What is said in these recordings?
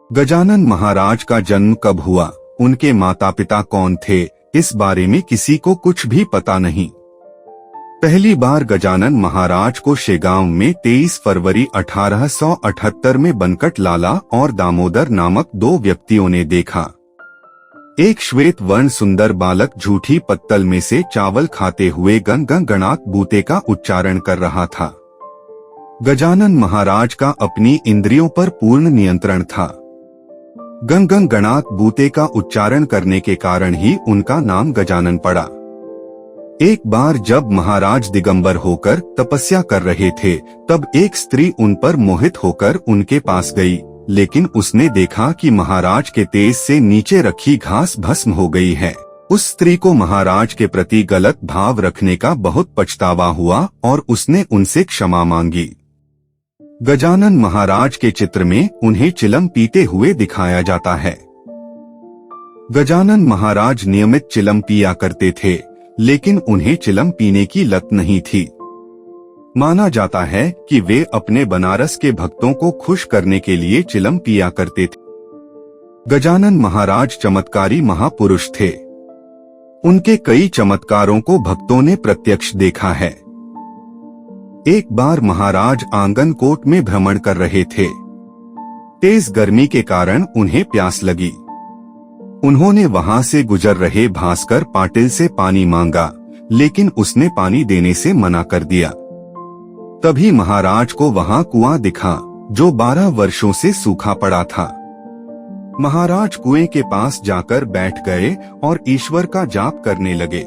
गजानन महाराज का जन्म कब हुआ, उनके माता पिता कौन थे, इस बारे में किसी को कुछ भी पता नहीं। पहली बार गजानन महाराज को शेगांव में 23 फरवरी 1878 में बनकट लाला और दामोदर नामक दो व्यक्तियों ने देखा। एक श्वेत वर्ण सुंदर बालक झूठी पत्तल में से चावल खाते हुए गं गं गणात बूते का उच्चारण कर रहा था। गजानन महाराज का अपनी इंद्रियों पर पूर्ण नियंत्रण था। गं गं गणात बूते का उच्चारण करने के कारण ही उनका नाम गजानन पड़ा। एक बार जब महाराज दिगंबर होकर तपस्या कर रहे थे, तब एक स्त्री उन पर मोहित होकर उनके पास गई, लेकिन उसने देखा कि महाराज के तेज से नीचे रखी घास भस्म हो गई है। उस स्त्री को महाराज के प्रति गलत भाव रखने का बहुत पछतावा हुआ और उसने उनसे क्षमा मांगी। गजानन महाराज के चित्र में उन्हें चिलम पीते हुए दिखाया जाता है। गजानन महाराज नियमित चिलम पिया करते थे, लेकिन उन्हें चिलम पीने की लत नहीं थी। माना जाता है कि वे अपने बनारस के भक्तों को खुश करने के लिए चिलम पिया करते थे। गजानन महाराज चमत्कारी महापुरुष थे। उनके कई चमत्कारों को भक्तों ने प्रत्यक्ष देखा है। एक बार महाराज आंगन कोट में भ्रमण कर रहे थे। तेज गर्मी के कारण उन्हें प्यास लगी। उन्होंने वहां से गुजर रहे भास्कर पाटिल से पानी मांगा, लेकिन उसने पानी देने से मना कर दिया। तभी महाराज को वहां कुआं दिखा, जो 12 वर्षों से सूखा पड़ा था। महाराज कुएं के पास जाकर बैठ गए और ईश्वर का जाप करने लगे।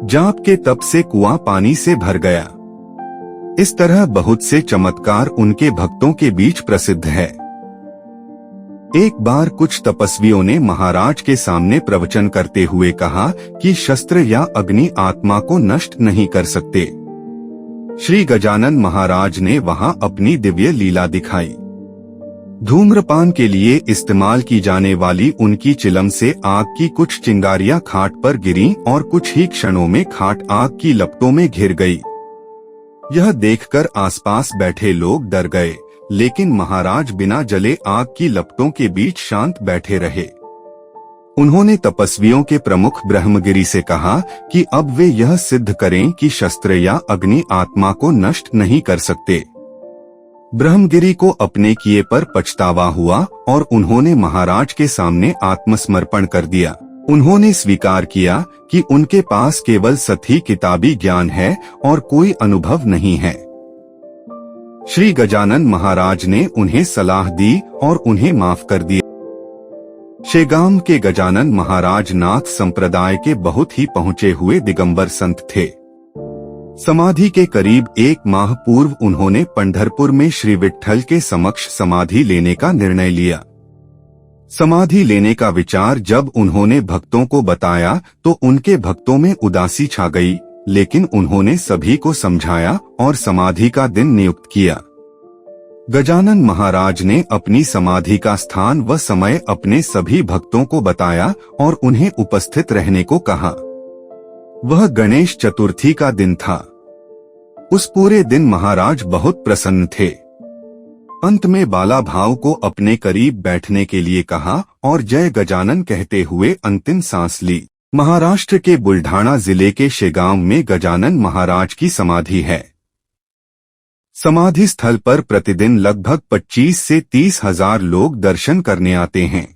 जाप के तप से कुआं पानी से भर गया। इस तरह बहुत से चमत्कार उनके भक्तों के बीच प्रसिद्ध है। एक बार कुछ तपस्वियों ने महाराज के सामने प्रवचन करते हुए कहा कि शस्त्र या अग्नि आत्मा को नष्ट नहीं कर सकते। श्री गजानन महाराज ने वहां अपनी दिव्य लीला दिखाई। धूम्रपान के लिए इस्तेमाल की जाने वाली उनकी चिलम से आग की कुछ चिंगारियां खाट पर गिरीं और कुछ ही क्षणों में खाट आग की लपटों में घिर गई। यह देखकर आसपास बैठे लोग डर गए, लेकिन महाराज बिना जले आग की लपटों के बीच शांत बैठे रहे। उन्होंने तपस्वियों के प्रमुख ब्रह्मगिरी से कहा कि अब वे यह सिद्ध करें कि शस्त्र या अग्नि आत्मा को नष्ट नहीं कर सकते। ब्रह्मगिरी को अपने किए पर पछतावा हुआ और उन्होंने महाराज के सामने आत्मसमर्पण कर दिया। उन्होंने स्वीकार किया कि उनके पास केवल सतही किताबी ज्ञान है और कोई अनुभव नहीं है। श्री गजानन महाराज ने उन्हें सलाह दी और उन्हें माफ कर दिया। शेगांव के गजानन महाराज नाथ संप्रदाय के बहुत ही पहुंचे हुए दिगंबर संत थे। समाधि के करीब 1 माह पूर्व उन्होंने पंढरपुर में श्री विट्ठल के समक्ष समाधि लेने का निर्णय लिया। समाधि लेने का विचार जब उन्होंने भक्तों को बताया तो उनके भक्तों में उदासी छा गई, लेकिन उन्होंने सभी को समझाया और समाधि का दिन नियुक्त किया। गजानन महाराज ने अपनी समाधि का स्थान व समय अपने सभी भक्तों को बताया और उन्हें उपस्थित रहने को कहा। वह गणेश चतुर्थी का दिन था। उस पूरे दिन महाराज बहुत प्रसन्न थे। अंत में बाला भाव को अपने करीब बैठने के लिए कहा और जय गजानन कहते हुए अंतिम सांस ली। महाराष्ट्र के बुल्ढाणा जिले के शेगांव में गजानन महाराज की समाधि है। समाधि स्थल पर प्रतिदिन लगभग 25 से 30 हजार लोग दर्शन करने आते हैं।